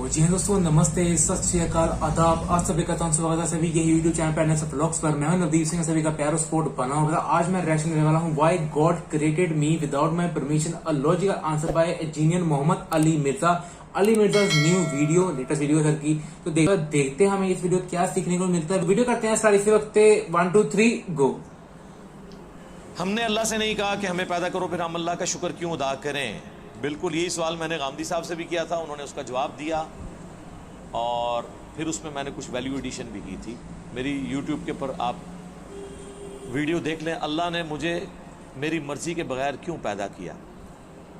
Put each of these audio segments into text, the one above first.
तो जी हाँ दोस्तों, नमस्ते, सत श्री अकाल, आदाब, आप सभी का स्वागत है सभी के यूट्यूब चैनल पर एनएस व्लॉग्स पर। मैं हूं नवदीप सिंह, सभी का प्यारा सपोर्ट बना होगा। आज मैं रिएक्शन देने वाला हूं why God created me without my permission, a logical answer by engineer Mohammad Ali Mirza. Ali Mirza new video, latest video sir की। तो देखते हैं हमें इस वीडियो क्या सीखने को मिलता है। वीडियो करते हैं स्टार्ट इसी वक्त। 1 2 3 गो। हमने अल्लाह से नहीं कहा कि हमें पैदा करो, फिर हम अल्लाह का शुक्र क्यों अदा करें। बिल्कुल यही सवाल मैंने गांधी साहब से भी किया था, उन्होंने उसका जवाब दिया और फिर उसमें मैंने कुछ वैल्यू एडिशन भी की थी। मेरी यूट्यूब के ऊपर आप वीडियो देख लें, अल्लाह ने मुझे मेरी मर्जी के बगैर क्यों पैदा किया।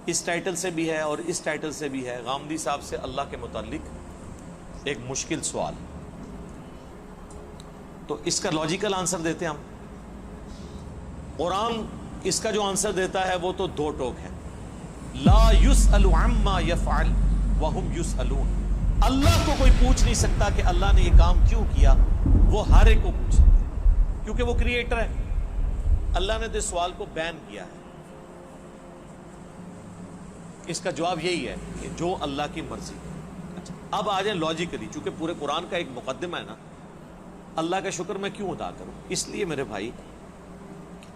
इस टाइटल से भी है और इस टाइटल से भी है, गांधी साहब से अल्लाह के मुताल्लिक एक मुश्किल सवाल। तो इसका लॉजिकल आंसर देते हैं हम। कुरान इसका जो आंसर देता है वो तो दो टोक है। ला युसअलु अम्मा यफ़अल व हुम युसअलून। अल्लाह को कोई पूछ नहीं सकता कि अल्लाह ने ये काम क्यों किया, वो हर एक को पूछ सकता है क्योंकि वो क्रिएटर है। अल्लाह ने तो सवाल को बैन किया है। इसका जवाब यही है कि जो अल्लाह की मर्जी। अच्छा, अब आ जाए लॉजिकली, चूंकि पूरे कुरान का एक मुकद्दमा है ना, अल्लाह का शुक्र मैं क्यों अदा करूं। इसलिए मेरे भाई,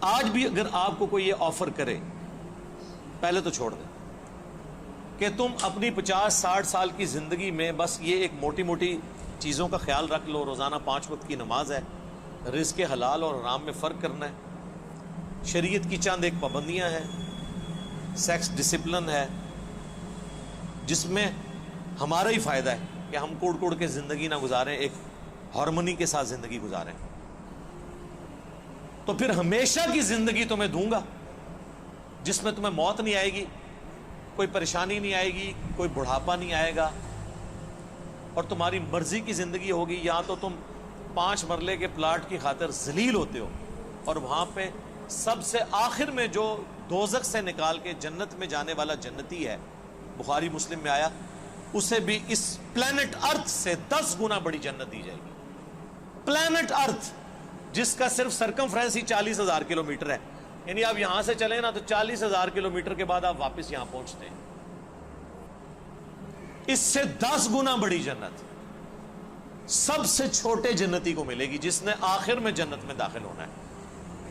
आज भी अगर आपको कोई ये ऑफर करे, पहले तो छोड़ दे कि तुम अपनी 50-60 साल की जिंदगी में बस ये एक मोटी मोटी चीज़ों का ख्याल रख लो। रोज़ाना 5 वक्त की नमाज है, रिज़्क़ के हलाल और हराम में फ़र्क करना है, शरीयत की चंद एक पाबंदियाँ हैं, सेक्स डिसिप्लिन है जिसमें हमारा ही फ़ायदा है कि हम कुड़ कुड़ के ज़िंदगी ना गुजारें, एक हार्मनी के साथ ज़िंदगी गुजारें। तो फिर हमेशा की ज़िंदगी तुम्हें दूंगा जिसमें तुम्हें मौत नहीं आएगी, कोई परेशानी नहीं आएगी, कोई बुढ़ापा नहीं आएगा और तुम्हारी मर्जी की जिंदगी होगी। या तो तुम 5 मरले के प्लाट की खातिर जलील होते हो और वहां पे सबसे आखिर में जो दोजख से निकाल के जन्नत में जाने वाला जन्नती है, बुखारी मुस्लिम में आया, उसे भी इस प्लेनेट अर्थ से 10 गुना बड़ी जन्नत दी जाएगी। प्लेनेट अर्थ जिसका सिर्फ सरकमफ्रेंस ही 40,000 किलोमीटर है, यानी आप यहां से चले ना तो 40,000 किलोमीटर के बाद आप वापस यहां पहुंचते हैं। इससे 10 गुना बड़ी जन्नत सबसे छोटे जन्नती को मिलेगी जिसने आखिर में जन्नत में दाखिल होना है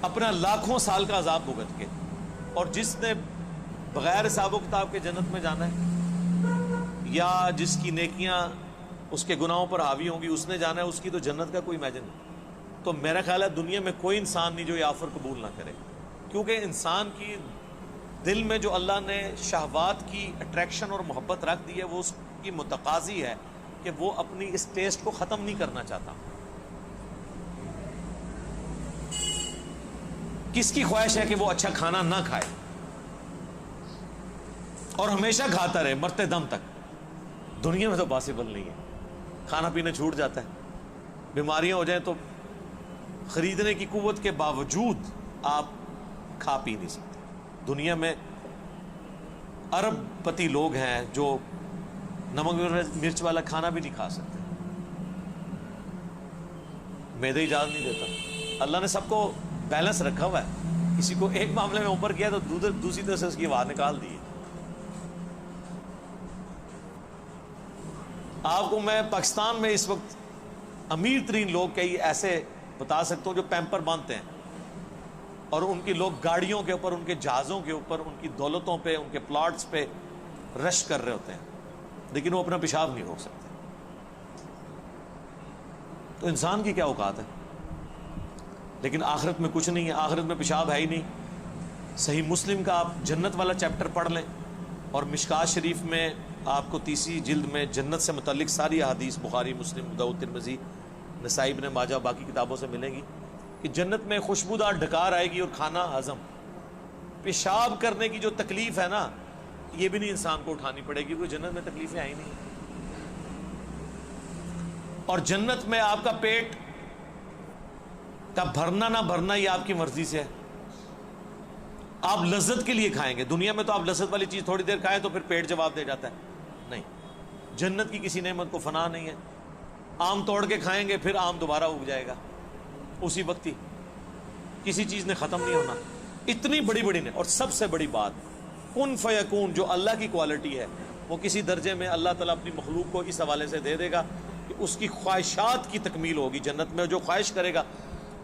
अपना लाखों साल का अजाब भुगत के, और जिसने बगैर हिसाब किताब के जन्नत में जाना है या जिसकी नेकियां उसके गुनाहों पर हावी होंगी उसने जाना है, उसकी तो जन्नत का कोई इमेजिन नहीं। तो मेरा ख्याल है दुनिया में कोई इंसान नहीं जो ये ऑफर कबूल ना करे, क्योंकि इंसान की दिल में जो अल्लाह ने शहवात की अट्रैक्शन और मोहब्बत रख दी है, वो उसकी मुतकाजी है कि वो अपनी इस टेस्ट को ख़त्म नहीं करना चाहता। किसकी ख्वाहिश है कि वो अच्छा खाना ना खाए और हमेशा खाता रहे मरते दम तक। दुनिया में तो पॉसिबल नहीं है। खाना पीना छूट जाता है, बीमारियां हो जाए तो खरीदने की कुव्वत के बावजूद आप खा पी नहीं सकते। दुनिया में अरबपति लोग हैं जो नमक मिर्च वाला खाना भी नहीं खा सकते, मैदे इजाज़त नहीं देता। अल्लाह ने सबको बैलेंस रखा हुआ है, किसी को एक मामले में ऊपर किया तो दूसरी तरफ से उसकी आवाज निकाल दी है। आपको मैं पाकिस्तान में इस वक्त अमीर तरीन लोग कई ऐसे बता सकता हूं जो पैम्पर बांधते हैं और उनकी लोग गाड़ियों के ऊपर, उनके जहाज़ों के ऊपर, उनकी दौलतों पे, उनके प्लॉट्स पे रश कर रहे होते हैं, लेकिन वो अपना पेशाब नहीं रोक सकते। तो इंसान की क्या औकात है। लेकिन आखिरत में कुछ नहीं है, आखिरत में पेशाब है ही नहीं। सही मुस्लिम का आप जन्नत वाला चैप्टर पढ़ लें और मिशकात शरीफ में आपको 30वीं जिल्द में जन्नत से मुतल्लिक सारी हदीस बुखारी, मुस्लिम, दाऊद, तिरमिज़ी, नसाई, इब्न माजा, बाकी किताबों से मिलेंगी कि जन्नत में खुशबूदार डकार आएगी और खाना हजम। पेशाब करने की जो तकलीफ है ना, ये भी नहीं इंसान को उठानी पड़ेगी, क्योंकि जन्नत में तकलीफें आई नहीं। और जन्नत में आपका पेट का भरना ना भरना ये आपकी मर्जी से है। आप लज्जत के लिए खाएंगे। दुनिया में तो आप लज्जत वाली चीज थोड़ी देर खाएं तो फिर पेट जवाब दे जाता है। नहीं, जन्नत की किसी नेमत को फना नहीं है। आम तोड़ के खाएंगे फिर आम दोबारा उग जाएगा उसी वक्त ही, किसी चीज ने खत्म नहीं होना। इतनी बड़ी बड़ी ने। और सबसे बड़ी बात, کن فیکون جو اللہ کی کوالٹی ہے وہ کسی درجے میں اللہ تعالیٰ اپنی مخلوق کو اس حوالے سے دے دے گا کہ اس کی خواہشات کی تکمیل ہوگی جنت میں. جو خواہش کرے گا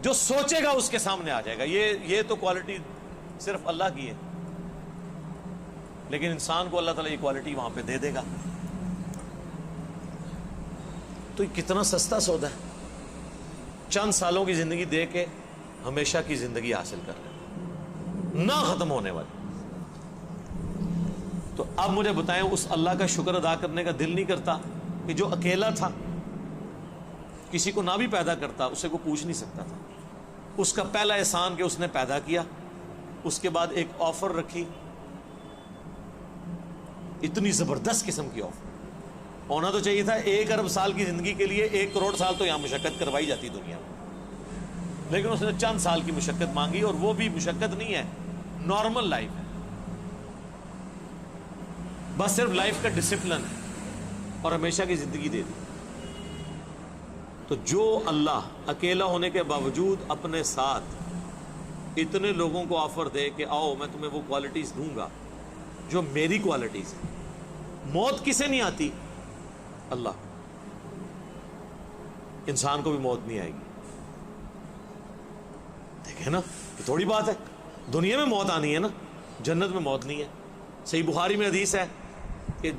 جو سوچے گا اس کے سامنے آ جائے گا. یہ تو کوالٹی صرف اللہ کی ہے, لیکن انسان کو اللہ تعالیٰ یہ کوالٹی وہاں پہ دے دے گا. تو یہ کتنا سستا سودا ہے, چند سالوں کی زندگی دے کے ہمیشہ کی زندگی حاصل کر لیں, نہ ختم ہونے والی. تو اب مجھے بتائیں اس اللہ کا شکر ادا کرنے کا دل نہیں کرتا کہ جو اکیلا تھا, کسی کو نہ بھی پیدا کرتا, اسے کوئی پوچھ نہیں سکتا تھا. اس کا پہلا احسان کہ اس نے پیدا کیا, اس کے بعد ایک آفر رکھی, اتنی زبردست قسم کی آفر. ہونا تو چاہیے تھا 1 ارب سال کی زندگی کے لیے 1 کروڑ سال تو یہاں مشقت کروائی جاتی دنیا میں, لیکن اس نے چند سال کی مشقت مانگی, اور وہ بھی مشقت نہیں ہے, نارمل لائف ہے, بس صرف لائف کا ڈسپلن ہے, اور ہمیشہ کی زندگی دے دی. تو جو اللہ اکیلا ہونے کے باوجود اپنے ساتھ اتنے لوگوں کو آفر دے کہ آؤ میں تمہیں وہ کوالٹیز دوں گا جو میری کوالٹیز ہیں. موت کسے نہیں آتی؟ اللہ. انسان کو بھی موت نہیں آئے گی. دیکھیں نا, یہ تھوڑی بات ہے, دنیا میں موت آنی ہے نا, جنت میں موت نہیں ہے. صحیح بخاری میں حدیث ہے کہ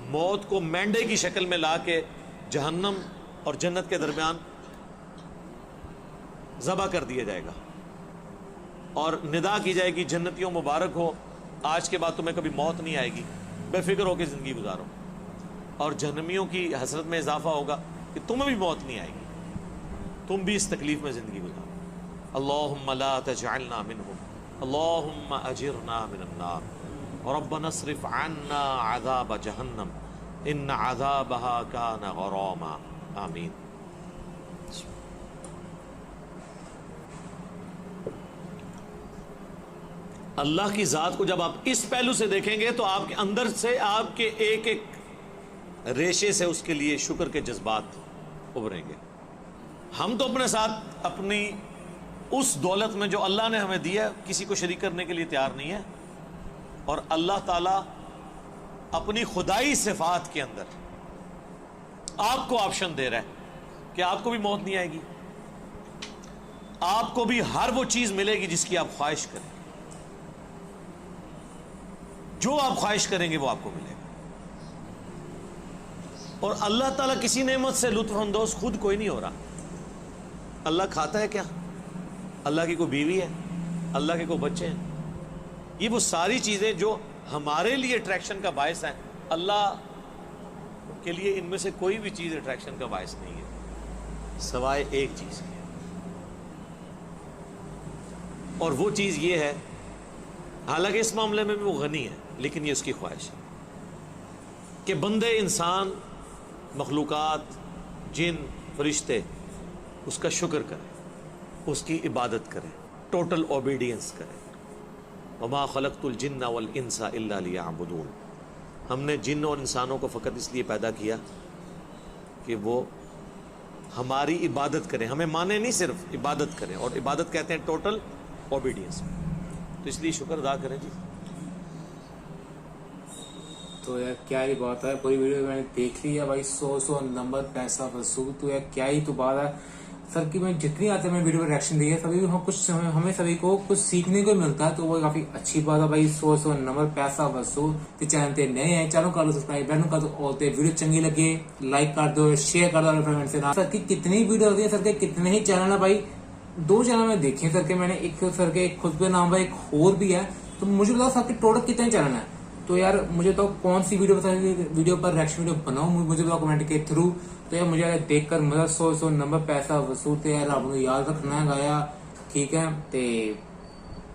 موت کو مینڈے کی شکل میں لا کے جہنم اور جنت کے درمیان ذبح کر دیا جائے گا, اور ندا کی جائے گی جنتیوں مبارک ہو, آج کے بعد تمہیں کبھی موت نہیں آئے گی, بے فکر ہو کے زندگی گزارو. اور جہنمیوں کی حسرت میں اضافہ ہوگا کہ تمہیں بھی موت نہیں آئے گی, تم بھی اس تکلیف میں زندگی گزارو. اللہم لا تجعلنا منہم, اللہم اجرنا من النار, ربنا اصرف عنا عذاب جہنم ان عذابها کان غراما. آمین. اللہ کی ذات کو جب آپ اس پہلو سے دیکھیں گے تو آپ کے اندر سے, آپ کے ایک ایک ریشے سے اس کے لیے شکر کے جذبات ابھریں گے. ہم تو اپنے ساتھ اپنی اس دولت میں جو اللہ نے ہمیں دیا کسی کو شریک کرنے کے لیے تیار نہیں ہے, اور اللہ تعالیٰ اپنی خدائی صفات کے اندر آپ کو آپشن دے رہا ہے کہ آپ کو بھی موت نہیں آئے گی, آپ کو بھی ہر وہ چیز ملے گی جس کی آپ خواہش کریں, جو آپ خواہش کریں گے وہ آپ کو ملے گا. اور اللہ تعالیٰ کسی نعمت سے لطف اندوز خود کوئی نہیں ہو رہا. اللہ کھاتا ہے کیا؟ اللہ کی کوئی بیوی ہے؟ اللہ کے کوئی بچے ہیں؟ یہ وہ ساری چیزیں جو ہمارے لیے اٹریکشن کا باعث ہیں, اللہ کے لیے ان میں سے کوئی بھی چیز اٹریکشن کا باعث نہیں ہے سوائے ایک چیز کی, اور وہ چیز یہ ہے, حالانکہ اس معاملے میں بھی وہ غنی ہے, لیکن یہ اس کی خواہش ہے کہ بندے, انسان, مخلوقات, جن, فرشتے اس کا شکر کریں, اس کی عبادت کریں, ٹوٹل اوبیڈینس کریں. وما خلقت الجن والانس الا لیعبدون. ہم نے جن اور انسانوں کو فقط اس لیے پیدا کیا کہ وہ ہماری عبادت کریں, ہمیں مانے نہیں, صرف عبادت کریں, اور عبادت کہتے ہیں ٹوٹل اوبیڈینس. تو اس لیے شکر ادا کریں جی. تو یار کیا ہی بات ہے, پوری ویڈیو میں نے دیکھ لی ہے بھائی. 100 نمبر پیسہ وصول. تو یار کیا ہی تو بات ہے سر کی. میں جتنی آتے میں ویڈیو پر ریئیکشن دی ہے سبھی کچھ ہمیں سبھی کو کچھ سیکھنے کو ملتا ہے, تو وہ کافی اچھی بات ہے بھائی. 100 نمبر پیسہ وصول. تو چینل تے نئے ہیں چینل کر لو سبسکرائب, بہنوں کا تو ہوتے ویڈیو چنگی لگے لائک کر دو, شیئر کر دو فرینڈ سے. سر کی کتنی ویڈیو ہوتی ہے, سر کے کتنے ہی چینل ہیں بھائی. 2 چینل میں دیکھے سر کے میں نے, ایک سر کے خود پہ نام ہے, ایک اور بھی ہے. تو مجھے بتاؤ سر کے ٹوٹل کتنے چینل ہیں. تو یار مجھے تو کون سی ویڈیو پر ریئیکشن ویڈیو بناؤں, مجھے بتاؤ کمنٹ کے تھرو. تو یار مجھے دیکھ کر مزہ 100 نمبر پیسہ وصول. تو یار آپ نے یاد رکھنا ہے گایا, ٹھیک ہے. تے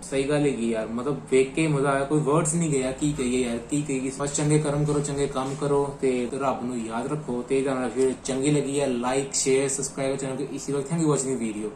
صحیح گل ہے یار, مطلب دیکھ کے مزہ آیا, کوئی ورڈز نہیں گیا کی کہیے یار, کی کہیے. بس چنگے کرم کرو, چنگے کام کرو, تے رب نو یاد رکھو. تے چنگی لگی ہے لائک شیئر سبسکرائب چینل کو اسی وقت. Thank you watching video.